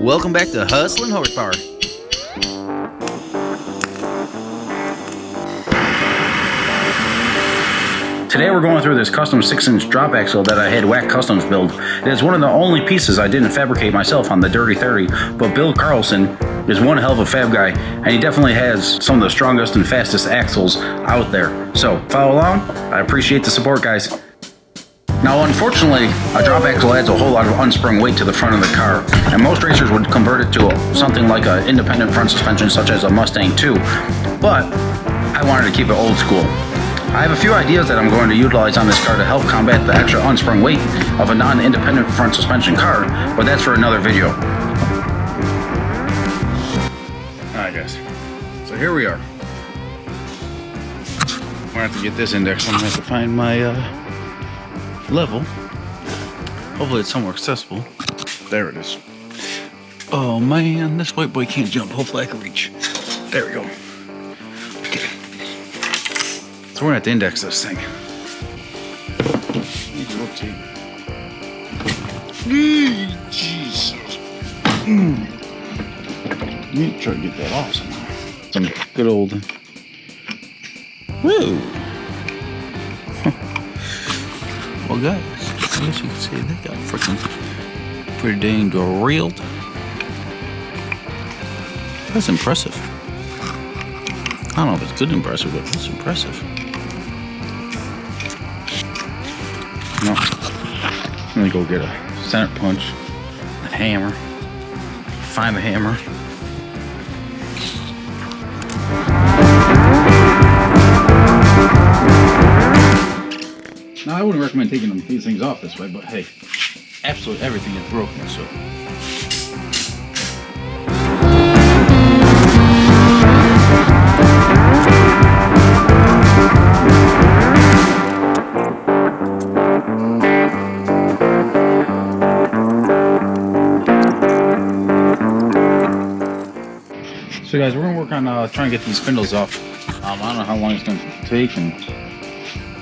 Welcome back to Hustlin' Horsepower. Today we're going through this custom 6-inch drop axle that I had Whack Customs build. It is one of the only pieces I didn't fabricate myself on the Dirty 30, but Bill Carlson is one hell of a fab guy, and he definitely has some of the strongest and fastest axles out there. So follow along. I appreciate the support, guys. Now, unfortunately, a drop axle adds a whole lot of unsprung weight to the front of the car, and most racers would convert it to something like an independent front suspension such as a Mustang 2, but I wanted to keep it old school. I have a few ideas that I'm going to utilize on this car to help combat the extra unsprung weight of a non-independent front suspension car, but that's for another video. Alright guys, so here we are. I'm going to have to get this index. I'm going to have to find my level. Hopefully it's somewhere accessible. There it is. Oh man, this white boy can't jump. Hopefully I can reach. There we go. Okay. So we're gonna have to index this thing. Jesus. Need to try to get that off somehow. Some good old. Woo! Well, guys, I guess you can see they got freaking pretty dang drilled. That's impressive. I don't know if it's good impressive, but it's impressive. No, I'm gonna go get a center punch, a hammer, find the hammer. Now, I wouldn't recommend taking these things off this way, but hey, absolutely everything is broken, so. So guys, we're gonna work on trying to get these spindles off. I don't know how long it's gonna take and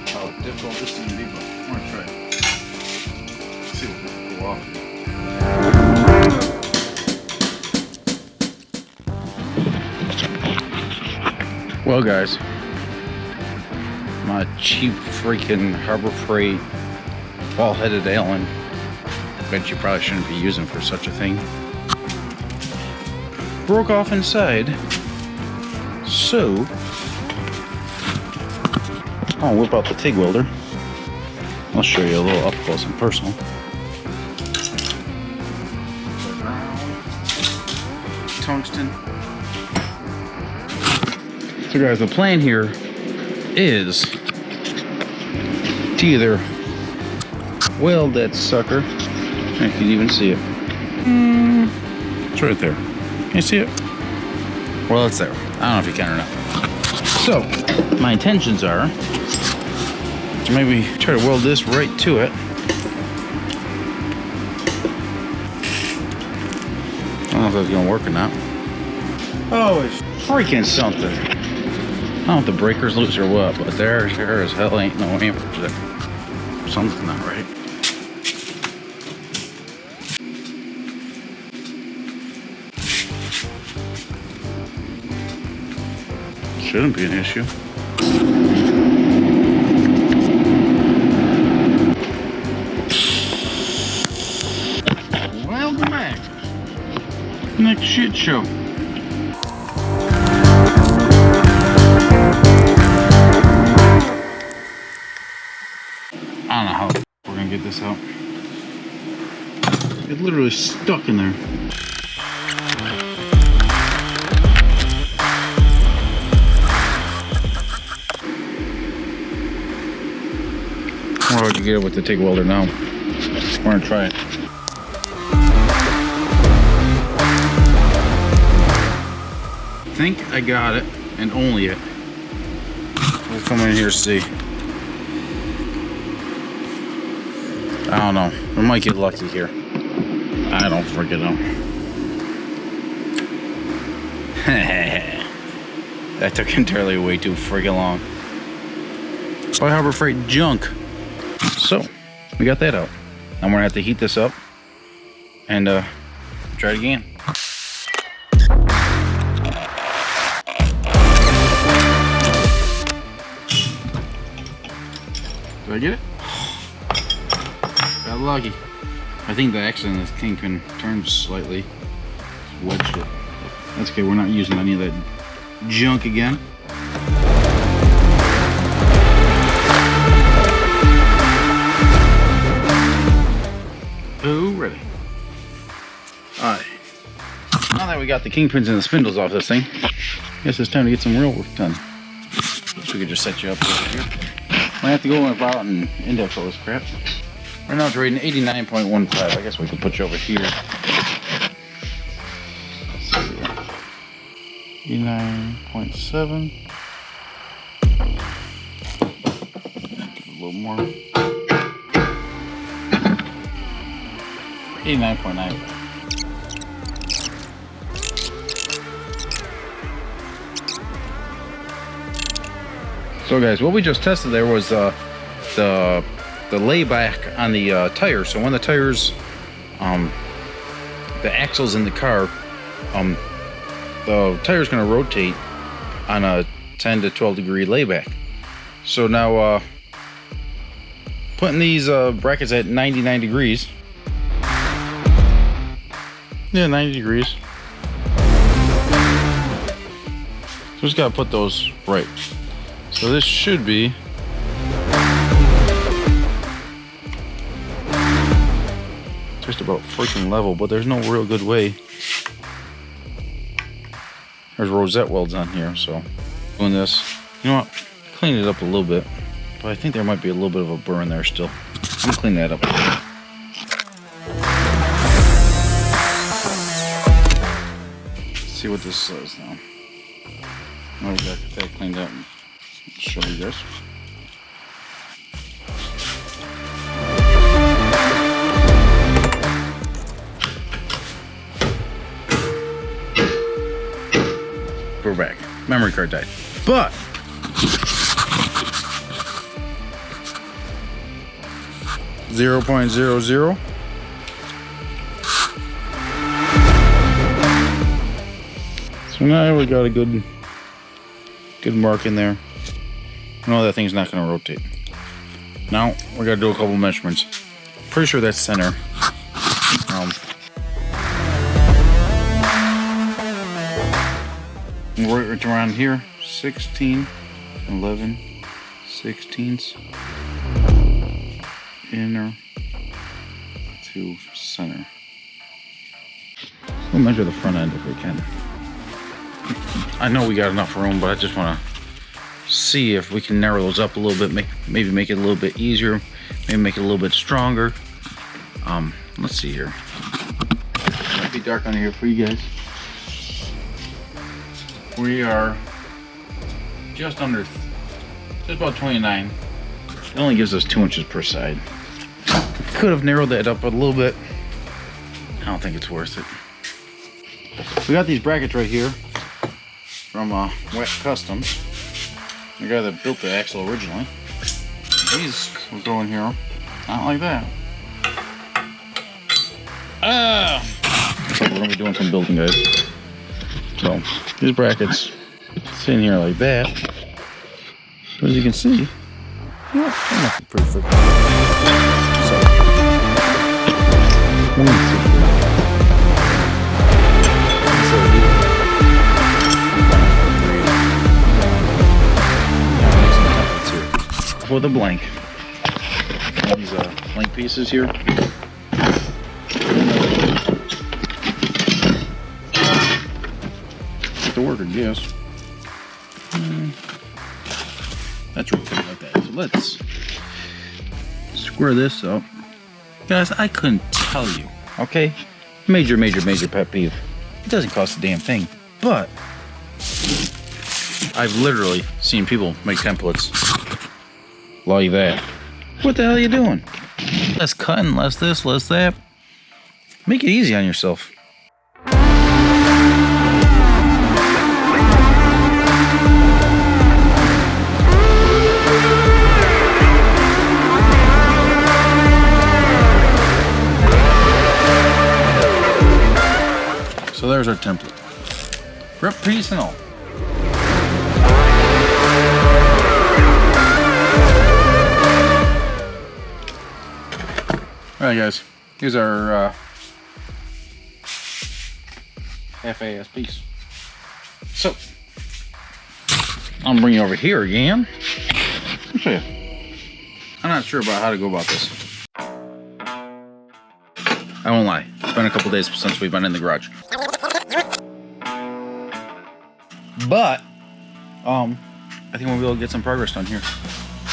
how difficult this is gonna be, but we're gonna try it. See what we can pull off. Well guys, my cheap freaking Harbor Freight ball-headed Allen, bet you probably shouldn't be using for such a thing, broke off inside, so I'll whip out the TIG welder. I'll show you a little up close and personal. Tungsten. So guys, the plan here is to either weld that sucker. I can even see it. It's right there. Can you see it? Well, it's there. I don't know if you can or not. So, my intentions are to maybe try to weld this right to it. I don't know if that's gonna work or not. Oh, it's freaking something. I don't know if the breaker's loose or what, but there as hell ain't no amperage there. Something's not right. Shouldn't be an issue. Welcome back. Next shit show. I don't know how we're gonna get this out. It's literally stuck in there. Or I can get it with the TIG welder now. We're gonna try it. I think I got it, and only it. We'll come in here to see. I don't know. We might get lucky here. I don't freaking know. That took entirely way too freaking long. By Harbor Freight junk. So, we got that out. I'm gonna have to heat this up and try it again. Did I get it? Got lucky. I think the Axel in this kingpin turns slightly. Wedged it. That's okay, we're not using any of that junk again. Oh, ready. Alright. Now that we got the kingpins and the spindles off this thing, I guess it's time to get some real work done. Guess we could just set you up over here. I have to go about and index all this crap. Right now it's rating 89.15. I guess we could put you over here. 89.7. A little more. 89.9. So guys, what we just tested there was the layback on the tire. So when the tires, the axles in the car, the tire's going to rotate on a 10 to 12 degree layback. So now putting these brackets at 99 degrees. Yeah, 90 degrees. So just got to put those right. So this should be just about freaking level, but there's no real good way. There's rosette welds on here, so doing this. You know what? Clean it up a little bit, but I think there might be a little bit of a burn there still. I'm gonna clean that up. Let's see what this says now. Now we got that cleaned up. Show you this. We're back. Memory card died. But 0.00. So now we got a good mark in there. No, that thing's not going to rotate. Now we got to do a couple measurements. Pretty sure that's center. Right around here, 16, 11, 16ths, inner to center. We'll measure the front end if we can. I know we got enough room, but I just want to see if we can narrow those up a little bit, maybe make it a little bit easier, maybe make it a little bit stronger. Let's see here. It might be dark on here for you guys. We are just about 29. It only gives us 2 inches per side. Could have narrowed that up a little bit. I don't think it's worth it. We got these brackets right here from Wet Customs. The guy that built the axle originally. These will go in here, not like that. Looks like we're gonna be doing some building, guys. So these brackets sit in here like that. So as you can see, yeah, they're not perfect. So for the blank. These blank pieces here. To work, I guess. That's really good like that. So let's square this up. Guys, I couldn't tell you, okay? Major pet peeve. It doesn't cost a damn thing, but I've literally seen people make templates like that. What the hell are you doing? Less cutting, less this, less that. Make it easy on yourself. So there's our template. Grip piece and all. Alright guys, here's our half-ass piece. So, I'll bring you over here again. Let me show you. I'm not sure about how to go about this. I won't lie, it's been a couple days since we've been in the garage. But, I think we'll be able to get some progress done here.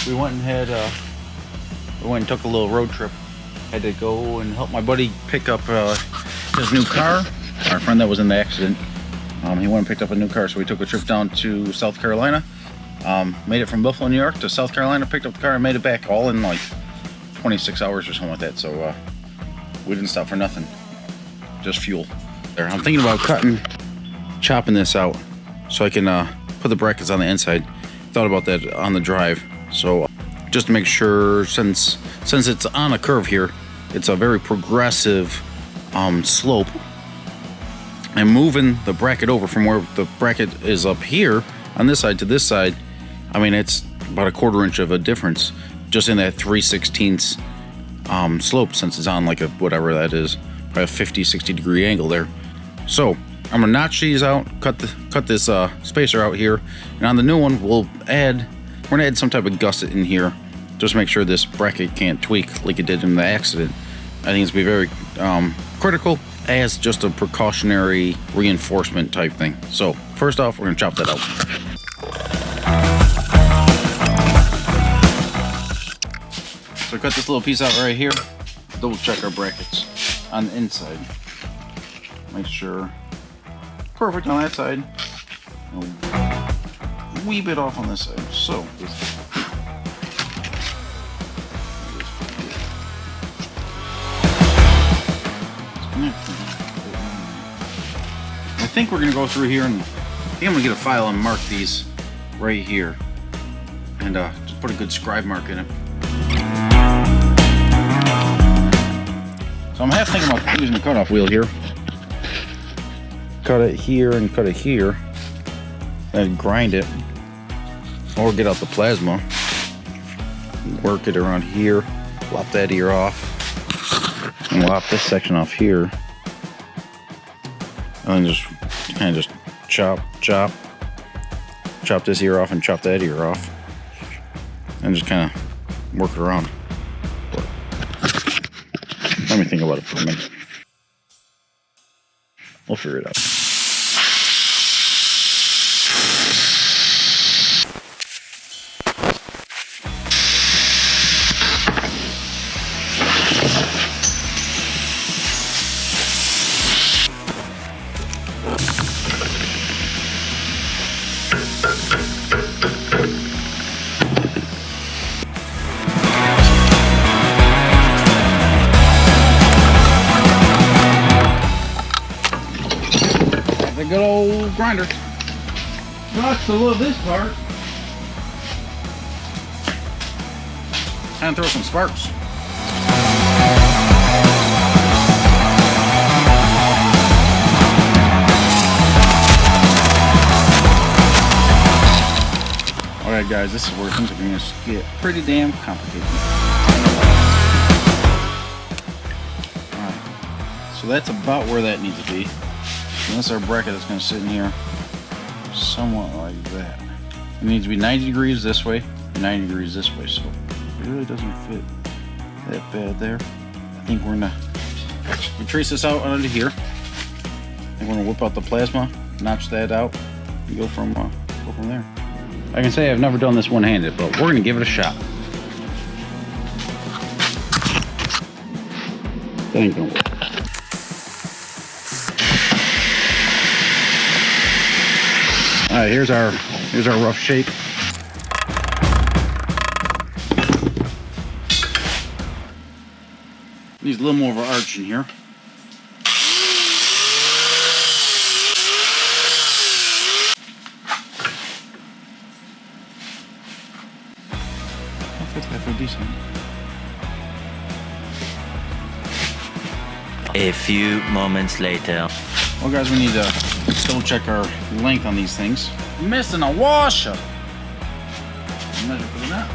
We went and took a little road trip. Had to go and help my buddy pick up his new car. Our friend that was in the accident, he went and picked up a new car, so we took a trip down to South Carolina. Made it from Buffalo, New York to South Carolina, picked up the car and made it back all in like 26 hours or something like that. So we didn't stop for nothing, just fuel. There, I'm thinking about chopping this out so I can put the brackets on the inside. Thought about that on the drive. So just to make sure, since it's on a curve here, it's a very progressive slope, and moving the bracket over from where the bracket is up here on this side to this side, I mean, it's about a 1/4 inch of a difference just in that 3/16 slope, since it's on like a whatever that is, probably a 50-60 degree angle there. So I'm gonna notch these out, cut this spacer out here, and on the new one we're gonna add some type of gusset in here, just make sure this bracket can't tweak like it did in the accident. I think it's be very critical as just a precautionary reinforcement type thing. So first off, we're gonna chop that out. So cut this little piece out right here. Double check our brackets on the inside. Make sure perfect on that side. A wee bit off on this side. So I think we're gonna go through here, and I think I'm gonna get a file and mark these right here, and just put a good scribe mark in it. So I'm half thinking about using the cutoff wheel here. Cut it here and cut it here, and grind it, or get out the plasma, work it around here, lop that ear off, and lop this section off here, and then just kind of just chop this ear off and chop that ear off, and just kind of work it around. Let me think about it for a minute. We'll figure it out. The good old grinder. Gosh, to love this part. And throw some sparks. Alright guys, this is where things are going to get pretty damn complicated. Alright, so that's about where that needs to be. And that's our bracket that's going to sit in here somewhat like that. It needs to be 90 degrees this way, 90 degrees this way, so it really doesn't fit that bad there. I think we're going to trace this out under here. And we're going to whip out the plasma, notch that out, and go from there. I can say I've never done this one-handed, but we're going to give it a shot. That ain't going to work. Alright, here's our rough shape. Needs a little more of an arch in here. I feel decent. A few moments later. Well, guys, we need to still check our length on these things. Missing a washer. Measure for the nut.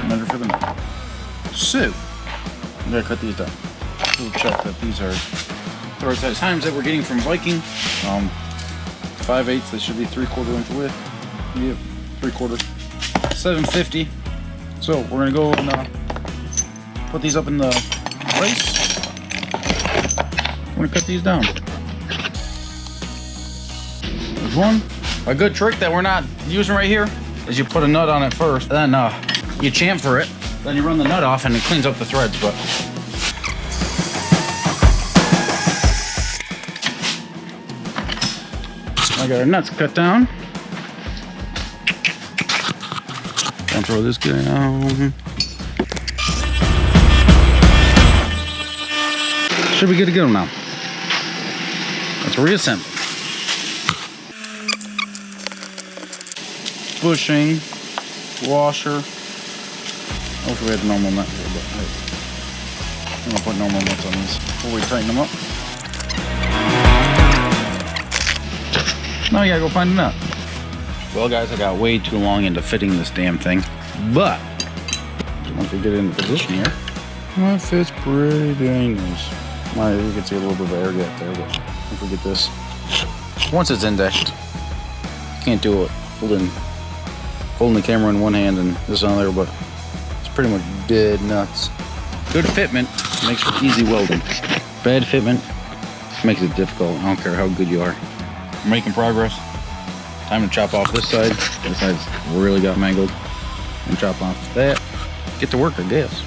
Measure for the nut. So, I'm gonna cut these down. We'll check that these are the right size. Times that we're getting from Viking. 5/8. They should be 3/4 inch width. Yep, 3/4. 750. So we're gonna go and put these up in the place. I'm gonna cut these down. There's one. A good trick that we're not using right here is you put a nut on it first, then you chamfer it, then you run the nut off and it cleans up the threads. But I got our nuts cut down. Don't throw this guy down. Should be good to go now. Let's reassemble. Bushing, washer. I wish we had normal nut here, but hey, I'm gonna put normal nuts on these before we tighten them up. Now you gotta go find a nut. Well, guys, I got way too long into fitting this damn thing, but once we get into position here, well, it fits pretty dang nice. Now you can see a little bit of air gap there, but if we get this, once it's indexed, can't do it holding the camera in one hand and this on there, but it's pretty much dead nuts. Good fitment makes for easy welding. Bad fitment makes it difficult. I don't care how good you are. We're making progress. Time to chop off this side. This side's really got mangled. And chop off that. Get to work, I guess.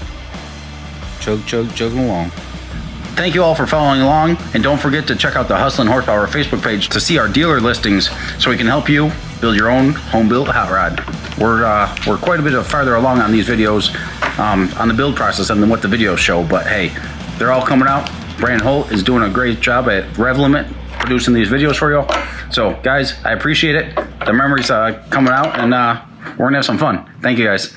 Chugging along. Thank you all for following along, and don't forget to check out the Hustlin' Horsepower Facebook page to see our dealer listings so we can help you build your own home-built hot rod. We're quite a bit farther along on these videos on the build process than what the videos show, but hey, they're all coming out. Brandon Holt is doing a great job at Rev Limit producing these videos for you. So guys, I appreciate it. The memories coming out, and we're gonna have some fun. Thank you guys.